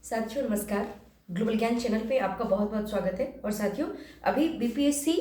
साथियों नमस्कार। ग्लोबल ज्ञान चैनल पे आपका बहुत बहुत स्वागत है। और साथियों अभी बीपीएससी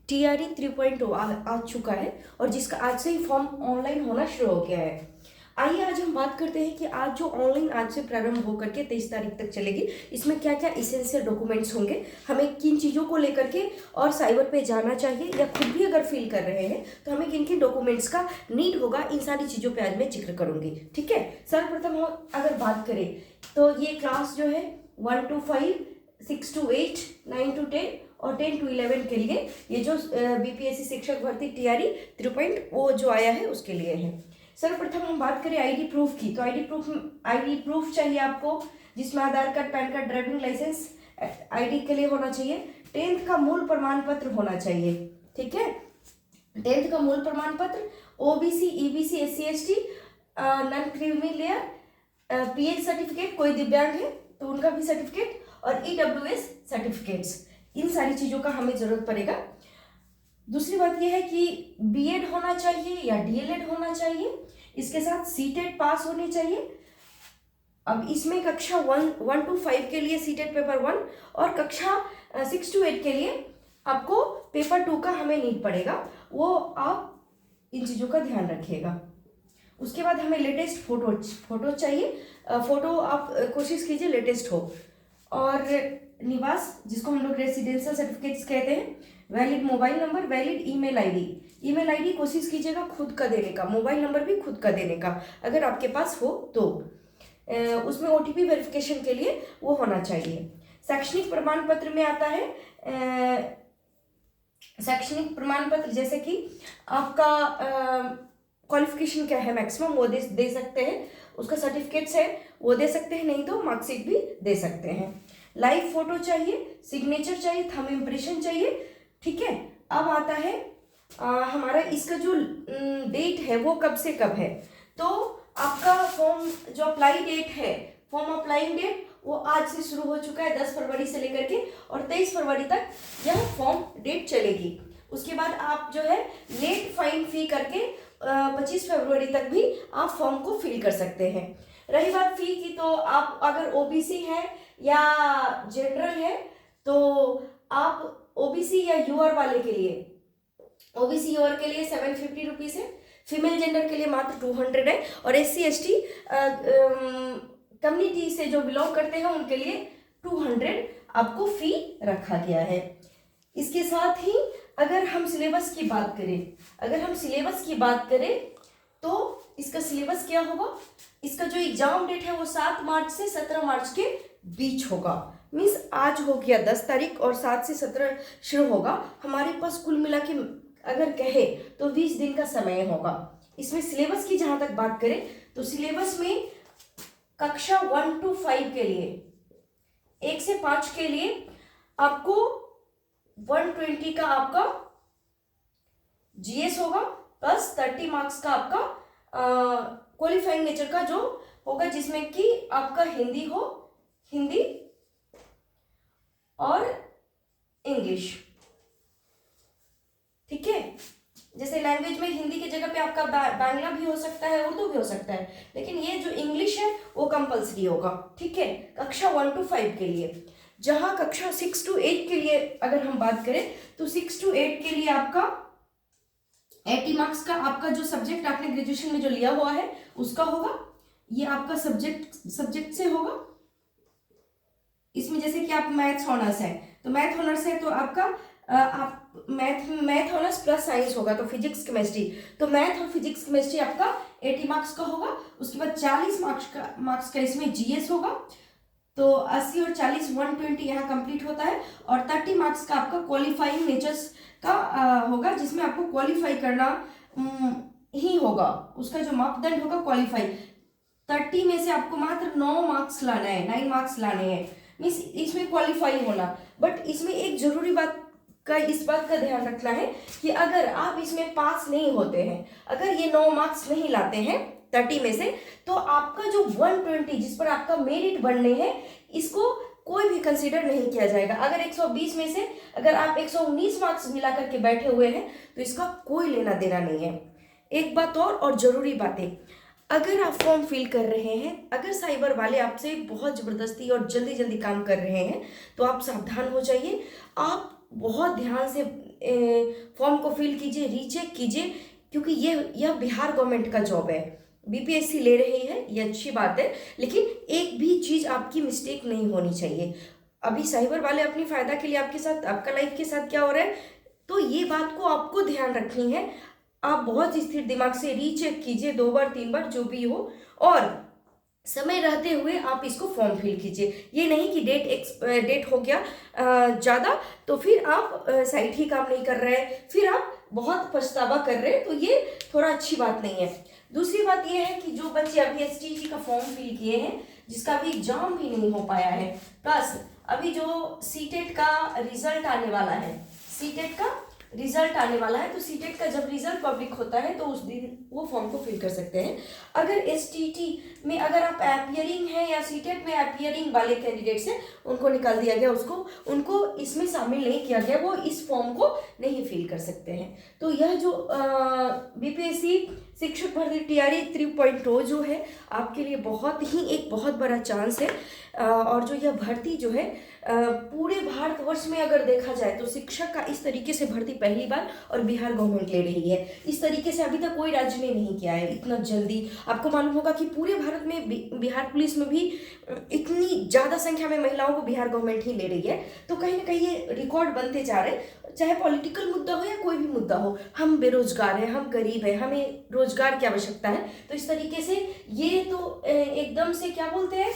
टीआरई 3.0 आ चुका है और जिसका आज से ही फॉर्म ऑनलाइन होना शुरू हो गया है। आइए आज हम बात करते हैं कि आज जो ऑनलाइन आज से प्रारंभ होकर के 23 तारीख तक चलेगी, इसमें क्या क्या इसेंशियल डॉक्यूमेंट्स होंगे, हमें किन चीज़ों को लेकर के और साइबर पे जाना चाहिए या खुद भी अगर फील कर रहे हैं तो हमें किन किन डॉक्यूमेंट्स का नीड होगा, इन सारी चीज़ों पे आज मैं जिक्र करूंगी। ठीक है, सर्वप्रथम हम अगर बात करें तो ये क्लास जो है 1 to 5, 6 to 8, 9 to 10 और 10 to 11 के लिए ये जो बीपीएससी शिक्षक भर्ती टीआरई 3.0 जो आया है उसके लिए है। सर्वप्रथम हम बात करें आईडी प्रूफ की, तो आईडी प्रूफ चाहिए आपको, जिसमें Aadhaar card, PAN card, driving licence ID के लिए होना चाहिए। 10th का मूल प्रमाण पत्र होना चाहिए। ठीक है, 10th का मूल प्रमाण पत्र, OBC, EBC, SC, ST, non creamy layer, pH certificate, कोई दिव्यांग है तो उनका भी सर्टिफिकेट, और ईडब्ल्यूएस सर्टिफिकेट्स, इन सारी चीज़ों का हमें ज़रूरत पड़ेगा। दूसरी बात यह है कि बीएड होना चाहिए या डीएलएड होना चाहिए, इसके साथ सीटेट पास होनी चाहिए। अब इसमें कक्षा 1 to 5 के लिए सीटेट पेपर 1 और कक्षा 6 to 8 के लिए आपको पेपर 2 का हमें नीड पड़ेगा, वो आप इन चीज़ों का ध्यान रखिएगा। उसके बाद हमें लेटेस्ट फोटो चाहिए। फोटो आप कोशिश कीजिए लेटेस्ट हो। और निवास, जिसको हम लोग रेसिडेंशियल सर्टिफिकेट्स कहते हैं, valid mobile number, valid email ID कोशिश कीजिएगा खुद का देने का, मोबाइल नंबर भी खुद का देने का अगर आपके पास हो तो। उसमें ओटीपी वेरिफिकेशन के लिए वो होना चाहिए। शैक्षणिक प्रमाण पत्र में आता है शैक्षणिक प्रमाण पत्र, जैसे कि आपका क्वालिफिकेशन क्या है मैक्सिमम वो दे सकते हैं, उसका सर्टिफिकेट्स है वो दे सकते हैं, नहीं तो मार्कशीट भी दे सकते हैं। लाइव फोटो चाहिए, सिग्नेचर चाहिए, थंब इम्प्रेशन चाहिए। ठीक है, अब आता है हमारा इसका जो डेट है वो कब से कब है। तो आपका फॉर्म जो अप्लाई डेट है, फॉर्म अप्लाइंग डेट वो आज से शुरू हो चुका है, 10 फरवरी से लेकर के, और 23 फरवरी तक यह फॉर्म डेट चलेगी। उसके बाद आप जो है लेट फाइन फी करके 25 फरवरी तक भी आप फॉर्म को फिल कर सकते हैं। रही बात फी की, तो आप अगर ओबीसी है या जनरल है तो आप ओबीसी या यूआर वाले के लिए, ओबीसी यूआर के लिए 750 रुपीज़ है, फीमेल जेंडर के लिए मात्र 200 है, और एससी एसटी कम्युनिटी से जो बिलोंग करते हैं उनके लिए 200 आपको फी रखा गया है। इसके साथ ही अगर हम सिलेबस की बात करें तो इसका सिलेबस क्या होगा, इसका जो एग्जाम डेट है वो 7 मार्च से 17 मार्च के बीच होगा। मीन्स आज हो गया 10 तारीख और 7 से 17 शुरू होगा। हमारे पास कुल मिला के अगर कहे तो 20 दिन का समय होगा। इसमें सिलेबस की जहां तक बात करें तो सिलेबस में कक्षा 1 to 5 के लिए 1 से 5 के लिए आपको 120 का आपका जीएस होगा, प्लस 30 मार्क्स का आपका क्वालिफाइंग नेचर का जो होगा, जिसमें कि आपका हिंदी और इंग्लिश। ठीक है, जैसे लैंग्वेज में हिंदी की जगह पे आपका बांग्ला भी हो सकता है, उर्दू भी हो सकता है, लेकिन ये जो इंग्लिश है वो कंपलसरी होगा। ठीक है, कक्षा 1 to 5 के लिए। जहां कक्षा 6 to 8 के लिए अगर हम बात करें तो 6 to 8 के लिए आपका 80 मार्क्स का आपका जो सब्जेक्ट आपने ग्रेजुएशन में जो लिया हुआ है उसका होगा, ये आपका सब्जेक्ट से होगा। इसमें जैसे कि आप मैथ्स ऑनर्स है तो मैथ ऑनर्स है तो आपका आप मैथ ऑनर्स प्लस साइंस होगा, तो फिजिक्स केमिस्ट्री, तो मैथ और फिजिक्स केमिस्ट्री आपका 80 मार्क्स का होगा। उसके बाद 40 मार्क्स का इसमें जीएस होगा, तो 80 और 40 120 यहाँ कंप्लीट होता है, और 30 मार्क्स का आपका क्वालिफाइंग नेचर्स का होगा, जिसमें आपको क्वालिफाई करना ही होगा, उसका जो मापदंड होगा क्वालिफाई। 30 में से आपको मात्र 9 मार्क्स लाना है, 9 मार्क्स लाने हैं, मीन्स इसमें क्वालिफाई होना। बट इसमें एक जरूरी बात का इस बात का ध्यान रखना है कि अगर आप इसमें पास नहीं होते हैं, अगर ये 9 मार्क्स नहीं लाते हैं 30 में से, तो आपका जो 120 जिस पर आपका मेरिट बनने हैं इसको कोई भी कंसीडर नहीं किया जाएगा। अगर 120 में से अगर आप 119 मार्क्स मिला करके बैठे हुए हैं तो इसका कोई लेना देना नहीं है। एक बात और जरूरी बातें, अगर आप फॉर्म फिल कर रहे हैं, अगर साइबर वाले आपसे बहुत ज़बरदस्ती और जल्दी जल्दी काम कर रहे हैं, तो आप सावधान हो जाइए। आप बहुत ध्यान से फॉर्म को फिल कीजिए, रीचेक कीजिए, क्योंकि यह बिहार गवर्नमेंट का जॉब है, बीपीएससी ले रही है, ये अच्छी बात है, लेकिन एक भी चीज़ आपकी मिस्टेक नहीं होनी चाहिए। अभी साइबर वाले अपनी फ़ायदा के लिए आपके साथ, आपका लाइफ के साथ क्या हो रहा है, तो ये बात को आपको ध्यान रखनी है। आप बहुत स्थिर दिमाग से रीचेक कीजिए, 2 बार 3 बार जो भी हो, और समय रहते हुए आप इसको फॉर्म फिल कीजिए। ये नहीं कि डेट हो गया ज़्यादा तो फिर आप साइट ही काम नहीं कर रहे हैं, फिर आप बहुत पछतावा कर रहे हैं, तो ये थोड़ा अच्छी बात नहीं है। दूसरी बात ये है कि जो बच्चे अभी एसटीटी का फॉर्म फिल किए हैं, जिसका अभी एग्जाम भी नहीं हो पाया है, प्लस अभी जो सीटेट का रिजल्ट आने वाला है, सीटेट का रिजल्ट आने वाला है, तो सीटेट का जब रिजल्ट पब्लिक होता है तो उस दिन वो फॉर्म को फिल कर सकते हैं। अगर एसटीटी में अगर आप अपीयरिंग हैं या सीटेट में अपीयरिंग वाले कैंडिडेट्स हैं, उनको निकाल दिया गया, उनको इसमें शामिल नहीं किया गया, वो इस फॉर्म को नहीं फिल कर सकते हैं। तो यह जो बीपीएससी शिक्षक भर्ती टीआरई 3.0 जो है, आपके लिए एक बहुत बड़ा चांस है। और जो यह भर्ती जो है पूरे भारतवर्ष में अगर देखा जाए तो शिक्षक का इस तरीके से भर्ती पहली बार और बिहार गवर्नमेंट ले रही है। इस तरीके से अभी तक कोई राज्य ने नहीं किया है इतना जल्दी। आपको मालूम होगा कि पूरे भारत में बिहार पुलिस में भी इतनी ज़्यादा संख्या में महिलाओं को बिहार गवर्नमेंट ही ले रही है। तो कहीं ना कहीं ये रिकॉर्ड बनते जा रहे हैं, चाहे पॉलिटिकल मुद्दा हो या कोई भी मुद्दा हो। हम बेरोजगार हैं, हम गरीब हैं, हमें रोजगार की आवश्यकता है। तो इस तरीके से ये तो एकदम से क्या बोलते हैं,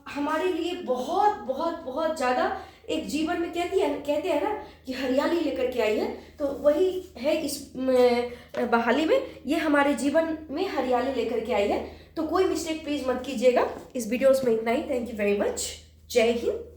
हमारे लिए बहुत बहुत बहुत ज़्यादा एक जीवन में कहते हैं ना कि हरियाली लेकर के आई है, तो वही है इस बहाली में, ये हमारे जीवन में हरियाली लेकर के आई है। तो कोई मिस्टेक प्लीज़ मत कीजिएगा। इस वीडियोस में इतना ही। Thank you very much. जय हिंद।